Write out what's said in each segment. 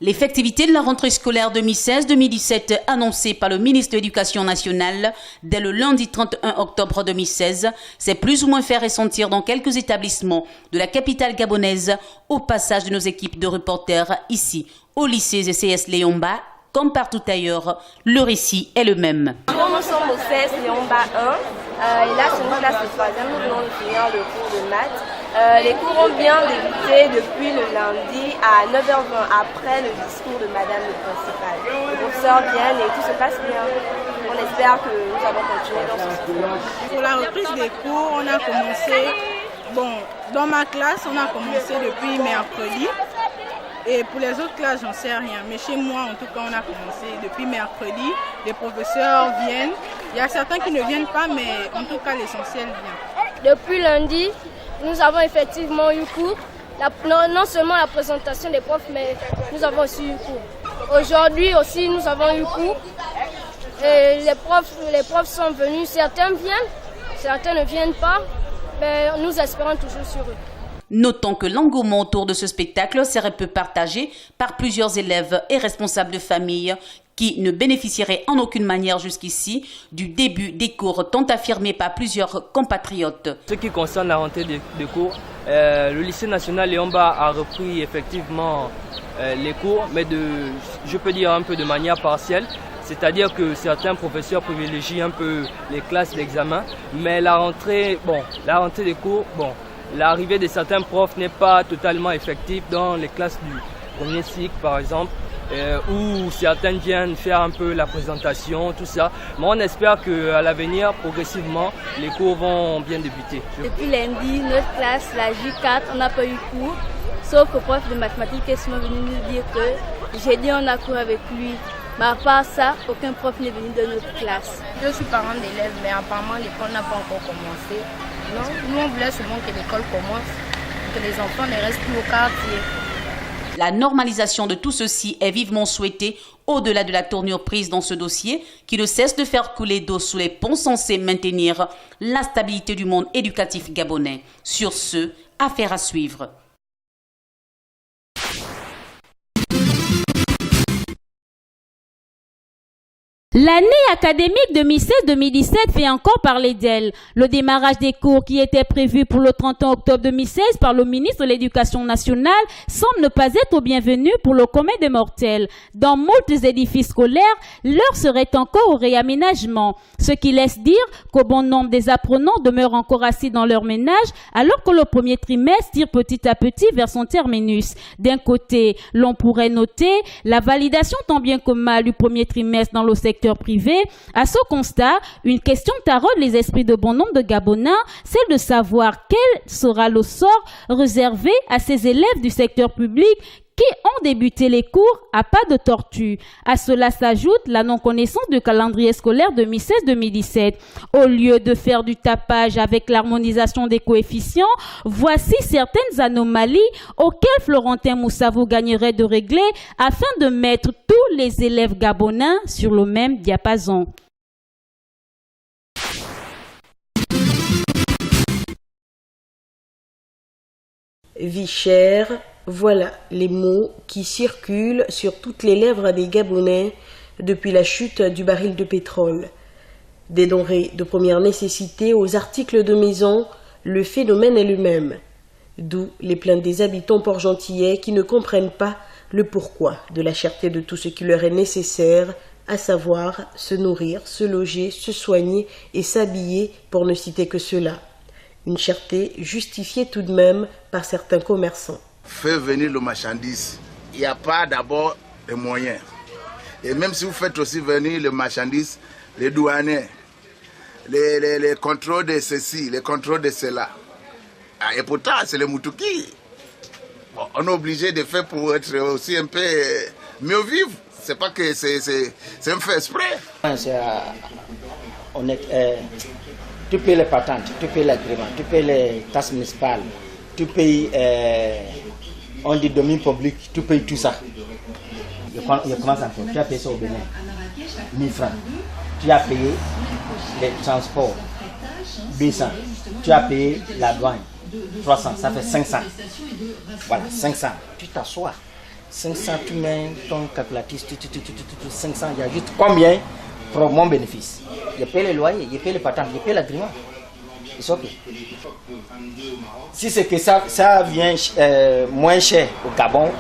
L'effectivité de la rentrée scolaire 2016-2017 annoncée par le ministre de l'Éducation nationale dès le lundi 31 octobre 2016 s'est plus ou moins fait ressentir dans quelques établissements de la capitale gabonaise au passage de nos équipes de reporters ici au lycée ECS Léomba. Comme partout ailleurs, le récit est le même. Nous sommes au CES Léomba 1 et là c'est une classe de 3e, nous venons de finir le cours de maths. Les cours ont bien débuté depuis le lundi à 9h20 après le discours de Madame le principal. Les professeurs viennent et tout se passe bien. On espère que nous allons continuer dans ce système. Pour la reprise des cours, on a commencé, dans ma classe, on a commencé depuis mercredi. Et pour les autres classes, j'en sais rien. Mais chez moi, en tout cas, on a commencé depuis mercredi. Les professeurs viennent. Il y a certains qui ne viennent pas, mais en tout cas, l'essentiel vient. Depuis lundi, nous avons effectivement eu cours. Non seulement la présentation des profs, mais nous avons aussi eu cours. Aujourd'hui aussi, nous avons eu cours. Et les profs sont venus. Certains viennent, certains ne viennent pas. Mais nous espérons toujours sur eux. Notons que l'engouement autour de ce spectacle serait peu partagé par plusieurs élèves et responsables de famille qui ne bénéficieraient en aucune manière jusqu'ici du début des cours tant affirmé par plusieurs compatriotes. Ce qui concerne la rentrée des cours, le lycée national Léomba a repris effectivement les cours, mais je peux dire un peu de manière partielle. C'est-à-dire que certains professeurs privilégient un peu les classes d'examen, mais la rentrée des cours, l'arrivée de certains profs n'est pas totalement effective dans les classes du premier cycle, par exemple, où certains viennent faire un peu la présentation, tout ça. Mais on espère qu'à l'avenir, progressivement, les cours vont bien débuter. Depuis lundi, notre classe, la J4, on n'a pas eu cours, sauf au prof de mathématiques qui sont venus nous dire que jeudi on a cours avec lui. Mais à part ça, aucun prof n'est venu de notre classe. Je suis parent d'élèves, mais apparemment l'école n'a pas encore commencé. Non, nous on voulait seulement que l'école commence, que les enfants ne restent plus au quartier. La normalisation de tout ceci est vivement souhaitée au-delà de la tournure prise dans ce dossier qui ne cesse de faire couler d'eau sous les ponts censés maintenir la stabilité du monde éducatif gabonais. Sur ce, affaire à suivre. L'année académique 2016-2017 fait encore parler d'elle. Le démarrage des cours qui était prévu pour le 31 octobre 2016 par le ministre de l'Éducation nationale semble ne pas être au bienvenu pour le commun des mortels. Dans moult édifices scolaires, l'heure serait encore au réaménagement, ce qui laisse dire qu'au bon nombre des apprenants demeurent encore assis dans leur ménage alors que le premier trimestre tire petit à petit vers son terminus. D'un côté, l'on pourrait noter la validation tant bien que mal du premier trimestre dans le secteur privé. À ce constat, une question taraude les esprits de bon nombre de Gabonais, celle de savoir quel sera le sort réservé à ces élèves du secteur public qui ont débuté les cours à pas de tortue. À cela s'ajoute la non-connaissance du calendrier scolaire 2016-2017. Au lieu de faire du tapage avec l'harmonisation des coefficients, voici certaines anomalies auxquelles Florentin Moussavou gagnerait de régler afin de mettre tous les élèves gabonais sur le même diapason. Vie chère, voilà les mots qui circulent sur toutes les lèvres des Gabonais depuis la chute du baril de pétrole. Des denrées de première nécessité aux articles de maison, le phénomène est le même. D'où les plaintes des habitants port-gentillais qui ne comprennent pas le pourquoi de la cherté de tout ce qui leur est nécessaire, à savoir se nourrir, se loger, se soigner et s'habiller, pour ne citer que cela. Une cherté justifiée tout de même par certains commerçants. Faire venir le marchandise, il n'y a pas d'abord de moyens. Et même si vous faites aussi venir le marchandise, les douaniers, les contrôles de ceci, les contrôles de cela. Et pourtant, c'est les Moutouki. Bon, on est obligé de faire pour être aussi un peu mieux vivre. C'est pas que c'est un fait exprès. Tu payes les patentes, tu payes l'agrément, tu payes les taxes municipales, tu payes, on dit domaine public, tu payes tout ça. Je commence à faire. Tu as payé ça au Bénin, 1000 francs. Tu as payé les transports, 200. Tu as payé la douane, 300, ça fait 500. Voilà, 500. Tu t'assois. 500, tu mets ton calculatrice, 500, il y a juste combien pour mon bénéfice. Je paye les loyers, je paye les patentes, je paye l'agrément. C'est ok. Si c'est que ça vient moins cher au Gabon,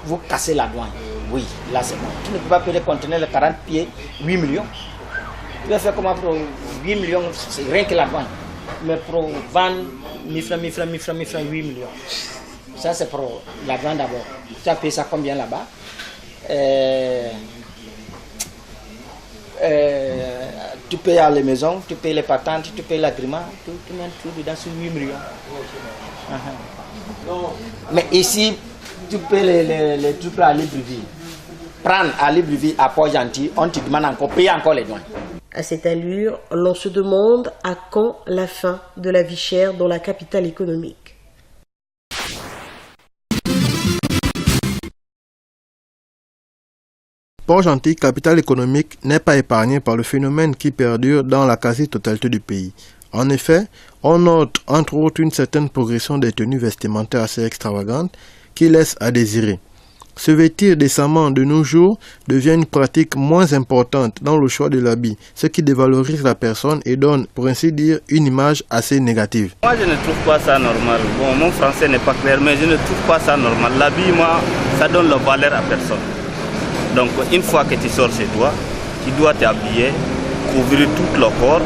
vous cassez la douane. Oui, là c'est bon. Tu ne peux pas payer les conteneurs de 40 pieds, 8 millions. Tu vas faire comment pour 8 millions, c'est rien que la douane. Mais pour vendre 1000 francs, 8 millions. Ça c'est pour la douane d'abord. Tu as payé ça combien là-bas? Tu payes à la maison, tu payes les patentes, tu payes l'agrément, tu mets tout dedans sur 8 millions. Mais ici, tu payes les trucs à Libreville. Prendre à Libreville à Port-Gentil, on te demande encore, payer encore les douanes. À cette allure, l'on se demande à quand la fin de la vie chère dans la capitale économique. Port-Gentil, capitale économique, n'est pas épargné par le phénomène qui perdure dans la quasi-totalité du pays. En effet, on note entre autres une certaine progression des tenues vestimentaires assez extravagantes qui laissent à désirer. Se vêtir décemment de nos jours devient une pratique moins importante dans le choix de l'habit, ce qui dévalorise la personne et donne, pour ainsi dire, une image assez négative. Moi, je ne trouve pas ça normal. Bon, mon français n'est pas clair, mais je ne trouve pas ça normal. L'habit, moi, ça donne la valeur à personne. Donc, une fois que tu sors chez toi, tu dois t'habiller, couvrir tout le corps.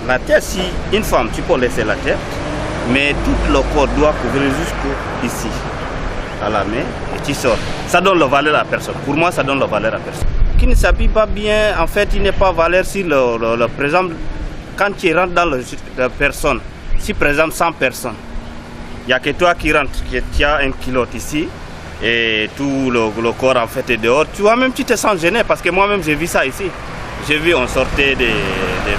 La tête, si une femme, tu peux laisser la tête, mais tout le corps doit couvrir jusqu'ici, à la main, et tu sors. Ça donne la valeur à personne. Pour moi, ça donne la valeur à personne. Qui ne s'habille pas bien, en fait, il n'est pas valeur si par exemple, quand tu rentres dans la personne, si par exemple 100 personnes, il n'y a que toi qui rentres, qui as un culotte ici, et tout le corps en fait est dehors, tu vois, même tu te sens gêné, parce que moi-même j'ai vu ça ici. J'ai vu, on sortait des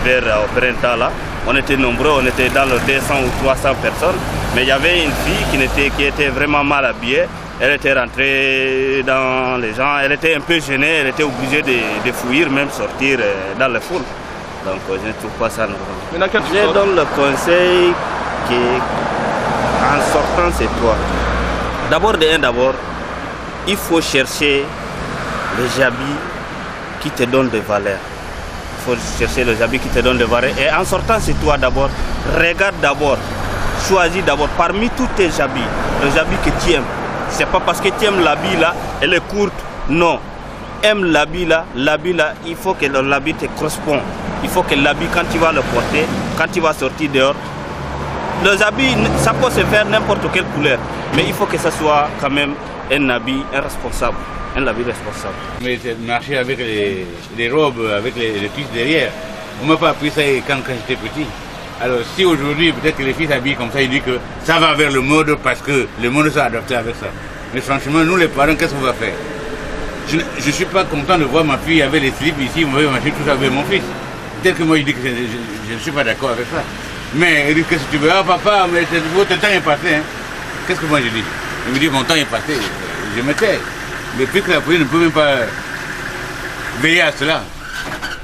verres au printemps là, on était nombreux, on était dans le 200 ou 300 personnes, mais il y avait une fille qui était vraiment mal habillée, elle était rentrée dans les gens, elle était un peu gênée, elle était obligée de fuir, même sortir dans le foule. Donc je ne trouve pas ça normal. Je donne le conseil qu'en sortant c'est toi. D'abord, il faut chercher les habits qui te donnent de valeur. Il faut chercher les habits qui te donnent de valeur. Et en sortant, c'est toi d'abord. Regarde d'abord. Choisis d'abord parmi tous tes habits, les habits que tu aimes. C'est pas parce que tu aimes l'habit là, elle est courte. Non. Aime l'habit là, il faut que l'habit te corresponde. Il faut que l'habit, quand tu vas le porter, quand tu vas sortir dehors, les habits, ça peut se faire n'importe quelle couleur, mais il faut que ça soit quand même un habit responsable. Un habit responsable. Mais marcher avec les robes, avec les cuisses derrière, on ne m'a pas appris ça quand j'étais petit. Alors si aujourd'hui peut-être que les filles s'habillent comme ça, ils disent que ça va vers le mode parce que le monde s'est adapté avec ça. Mais franchement, nous les parents, qu'est-ce qu'on va faire? Je ne suis pas content de voir ma fille avec les slips ici, moi je vais marcher tout ça avec mon fils. Peut-être que moi je dis que je ne suis pas d'accord avec ça. Mais il dit, qu'est-ce que tu veux? Ah papa, mais votre temps est passé. Hein. Qu'est-ce que moi je dis? Il me dit, mon temps est passé. Je me tais. Mais puis que la police ne peut même pas veiller à cela.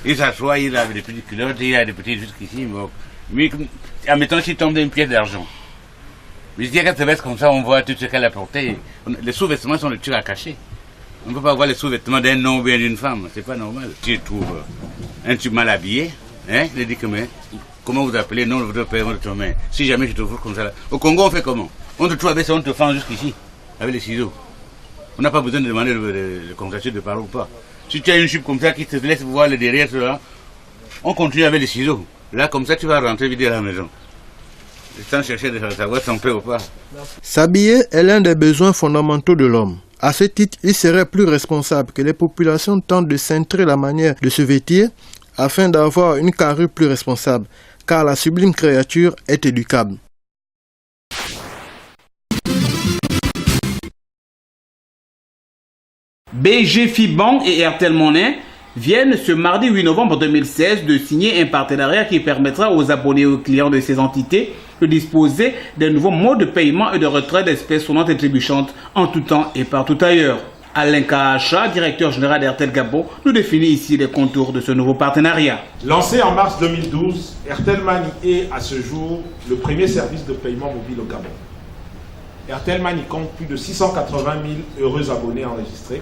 Il s'assoit, il a des petites culottes, il a des petits jusqu'ici. Mais admettons s'il tombe d'une pièce d'argent. Mais je dis qu'elle se veste comme ça, on voit tout ce qu'elle a porté. Les sous-vêtements sont des trucs à cacher. On ne peut pas voir les sous-vêtements d'un homme ou bien d'une femme. C'est pas normal. Si je trouve un type mal habillé, hein, je dis que mais comment vous appelez, non, votre père, votre mère. Si jamais je te trouve comme ça là. Au Congo, on fait comment? On te trouve avec ça, on te fend jusqu'ici, avec les ciseaux. On n'a pas besoin de demander le congresseur de parler ou pas. Si tu as une jupe comme ça qui te laisse voir le derrière, cela, on continue avec les ciseaux. Là, comme ça, tu vas rentrer vite à la maison. Sans chercher de savoir son père ou pas. S'habiller est l'un des besoins fondamentaux de l'homme. À ce titre, il serait plus responsable que les populations tentent de centrer la manière de se vêtir afin d'avoir une carrure plus responsable, car la sublime créature est éducable. BG Fibank et Airtel Money viennent ce mardi 8 novembre 2016 de signer un partenariat qui permettra aux abonnés et aux clients de ces entités de disposer d'un nouveau mode de paiement et de retrait d'espèces sonnantes et trébuchantes en tout temps et partout ailleurs. Alain Kahacha, directeur général d'Airtel Gabon, nous définit ici les contours de ce nouveau partenariat. Lancé en mars 2012, Airtel Money est à ce jour le premier service de paiement mobile au Gabon. Airtel Money compte plus de 680 000 heureux abonnés enregistrés.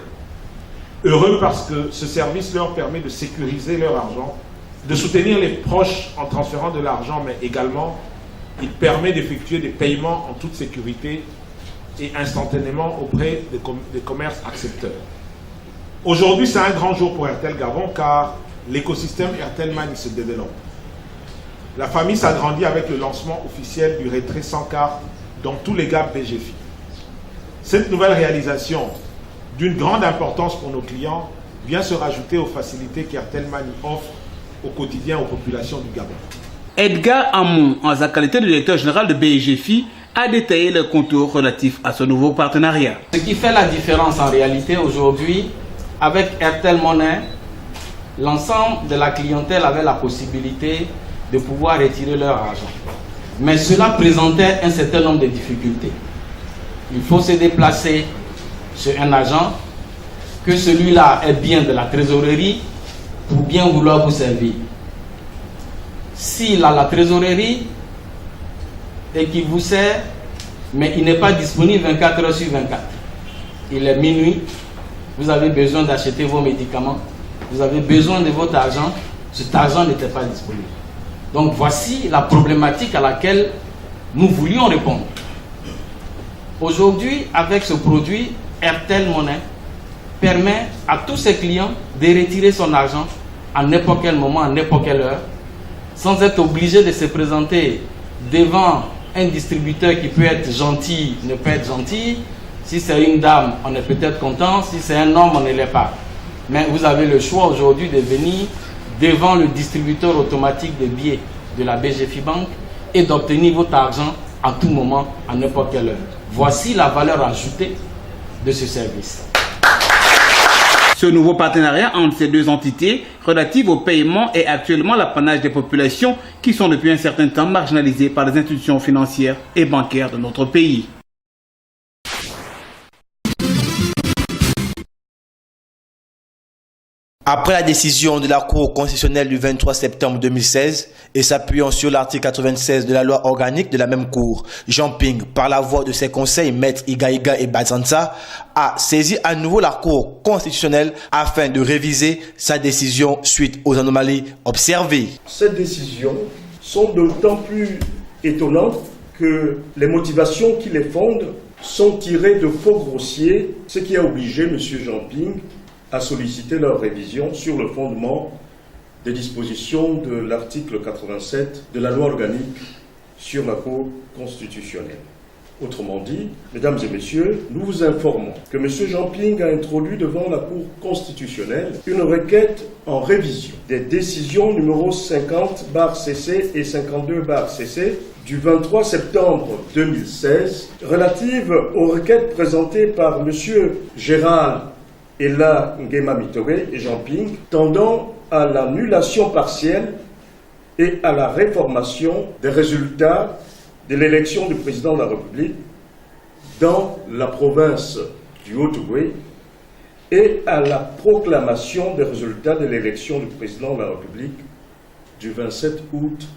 Heureux parce que ce service leur permet de sécuriser leur argent, de soutenir les proches en transférant de l'argent, mais également il permet d'effectuer des paiements en toute sécurité et instantanément auprès des commerces accepteurs. Aujourd'hui, c'est un grand jour pour Airtel Gabon car l'écosystème Airtel Money se développe. La famille s'agrandit avec le lancement officiel du retrait sans carte dans tous les gaps BGFI. Cette nouvelle réalisation, d'une grande importance pour nos clients, vient se rajouter aux facilités qu'Airtel Money offre au quotidien aux populations du Gabon. Edgar Amon, en sa qualité de directeur général de BGFI, a détaillé le contour relatif à ce nouveau partenariat. Ce qui fait la différence en réalité aujourd'hui, avec Airtel Money, l'ensemble de la clientèle avait la possibilité de pouvoir retirer leur argent. Mais cela présentait un certain nombre de difficultés. Il faut se déplacer chez un agent, que celui-là est bien de la trésorerie pour bien vouloir vous servir. S'il a la trésorerie et qu'il vous sert, mais il n'est pas disponible 24 heures sur 24. Il est minuit, vous avez besoin d'acheter vos médicaments, vous avez besoin de votre argent, cet argent n'était pas disponible. Donc voici la problématique à laquelle nous voulions répondre. Aujourd'hui, avec ce produit, Airtel Money permet à tous ses clients de retirer son argent à n'importe quel moment, à n'importe quelle heure, sans être obligé de se présenter devant un distributeur qui peut être gentil, ne peut être gentil. Si c'est une dame, on est peut-être content. Si c'est un homme, on ne l'est pas. Mais vous avez le choix aujourd'hui de venir devant le distributeur automatique de billets de la BGFI Bank et d'obtenir votre argent à tout moment, à n'importe quelle heure. Voici la valeur ajoutée de ce service. Ce nouveau partenariat entre ces deux entités relative au paiement est actuellement l'apanage des populations qui sont depuis un certain temps marginalisées par les institutions financières et bancaires de notre pays. Après la décision de la Cour constitutionnelle du 23 septembre 2016 et s'appuyant sur l'article 96 de la loi organique de la même Cour, Jean Ping, par la voix de ses conseils, Maître Igaïga et Bazanza, a saisi à nouveau la Cour constitutionnelle afin de réviser sa décision suite aux anomalies observées. Ces décisions sont d'autant plus étonnantes que les motivations qui les fondent sont tirées de faux grossiers, ce qui a obligé M. Jean Ping à solliciter leur révision sur le fondement des dispositions de l'article 87 de la loi organique sur la Cour constitutionnelle. Autrement dit, mesdames et messieurs, nous vous informons que M. Jean Ping a introduit devant la Cour constitutionnelle une requête en révision des décisions numéro 50/CC et 52/CC du 23 septembre 2016 relatives aux requêtes présentées par M. Gérald Ella Nguema Mitore et Jean Ping, tendant à l'annulation partielle et à la réformation des résultats de l'élection du président de la République dans la province du Haut-Ogooué et à la proclamation des résultats de l'élection du président de la République du 27 août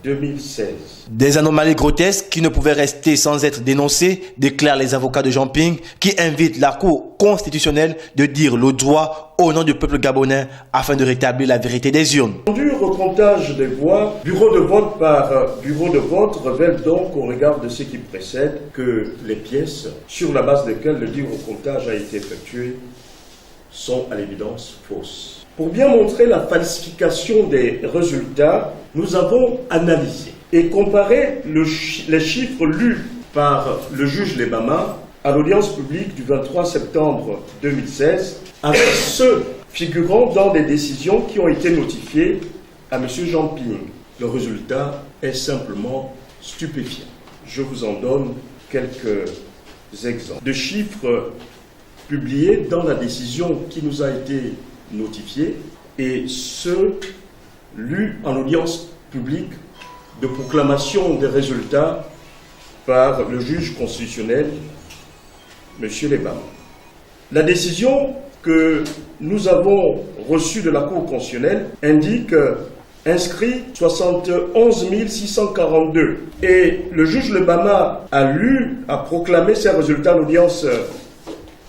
2016. Des anomalies grotesques qui ne pouvaient rester sans être dénoncées, déclarent les avocats de Jean Ping, qui invitent la Cour constitutionnelle de dire le droit au nom du peuple gabonais afin de rétablir la vérité des urnes. Du recomptage des voix, bureau de vote par bureau de vote, révèle donc au regard de ce qui précède que les pièces sur la base desquelles le dit recomptage a été effectué sont à l'évidence fausses. Pour bien montrer la falsification des résultats, nous avons analysé et comparé les chiffres lus par le juge Lebama à l'audience publique du 23 septembre 2016 avec ceux figurant dans des décisions qui ont été notifiées à M. Jean Ping. Le résultat est simplement stupéfiant. Je vous en donne quelques exemples. De chiffres publiés dans la décision qui nous a été notifiés et ceux lus en audience publique de proclamation des résultats par le juge constitutionnel, M. Lebama. La décision que nous avons reçue de la Cour constitutionnelle indique inscrits 71 642. Et le juge Lebama a proclamé ses résultats à l'audience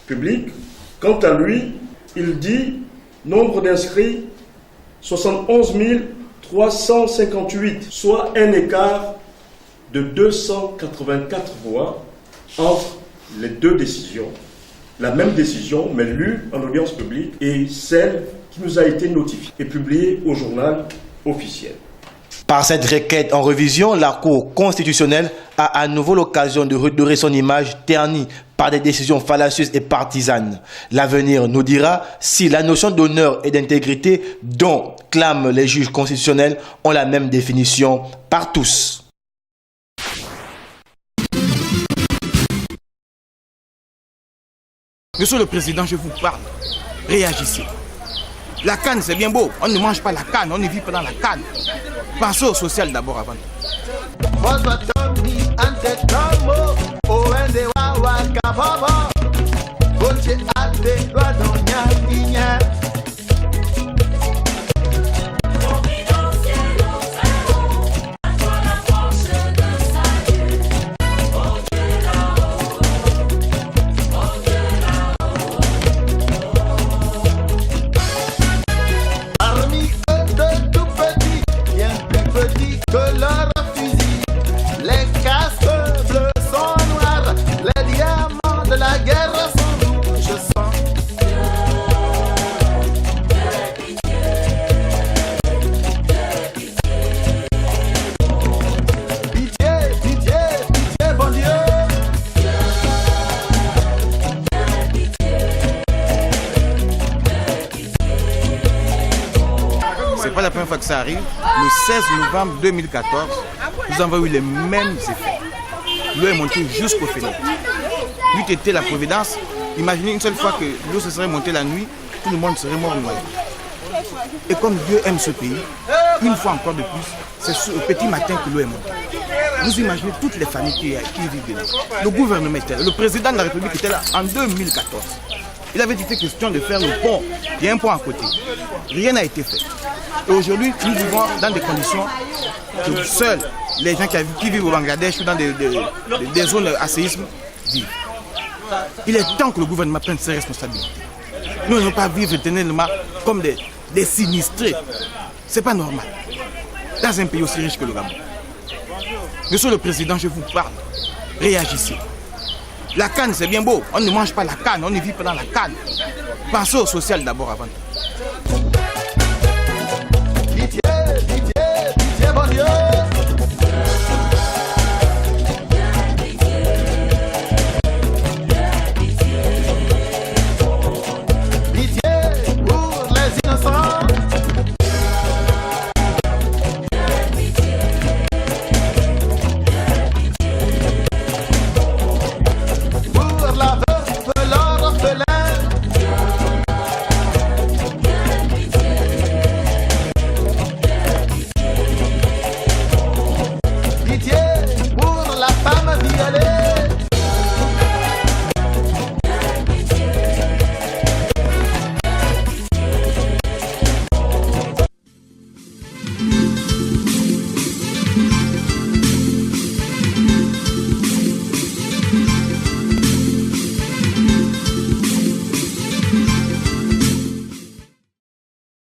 publique. Quant à lui, il dit nombre d'inscrits 71 358, soit un écart de 284 voix entre les deux décisions. La même décision, mais lue en audience publique, et celle qui nous a été notifiée et publiée au journal officiel. Par cette requête en révision, la Cour constitutionnelle a à nouveau l'occasion de redorer son image ternie par des décisions fallacieuses et partisanes. L'avenir nous dira si la notion d'honneur et d'intégrité dont clament les juges constitutionnels ont la même définition par tous. Monsieur le Président, je vous parle. Réagissez. La canne, c'est bien beau. On ne mange pas la canne, on ne vit pas dans la canne. Pensez au social d'abord avant tout. C'est pas la première fois que ça arrive. Le 16 novembre 2014, nous avons eu les mêmes effets. L'eau est montée jusqu'aux fenêtres. Lui était la Providence. Imaginez une seule fois que l'eau se serait montée la nuit, tout le monde serait mort noyé. Et comme Dieu aime ce pays, une fois encore de plus, c'est au petit matin que l'eau est montée. Vous imaginez toutes les familles qui vivent dedans. Le gouvernement était là, le président de la République était là en 2014. Il avait été question de faire le pont. Il y a un pont à côté. Rien n'a été fait. Et aujourd'hui, nous vivons dans des conditions que seuls les gens qui vivent au Bangladesh ou dans des zones à séisme vivent. Il est temps que le gouvernement prenne ses responsabilités. Nous ne pouvons pas vivre éternellement comme des sinistrés. Ce n'est pas normal. Dans un pays aussi riche que le Gabon. Monsieur le Président, je vous parle. Réagissez. La canne, c'est bien beau. On ne mange pas la canne, on ne vit pas dans la canne. Pensez au social d'abord avant tout.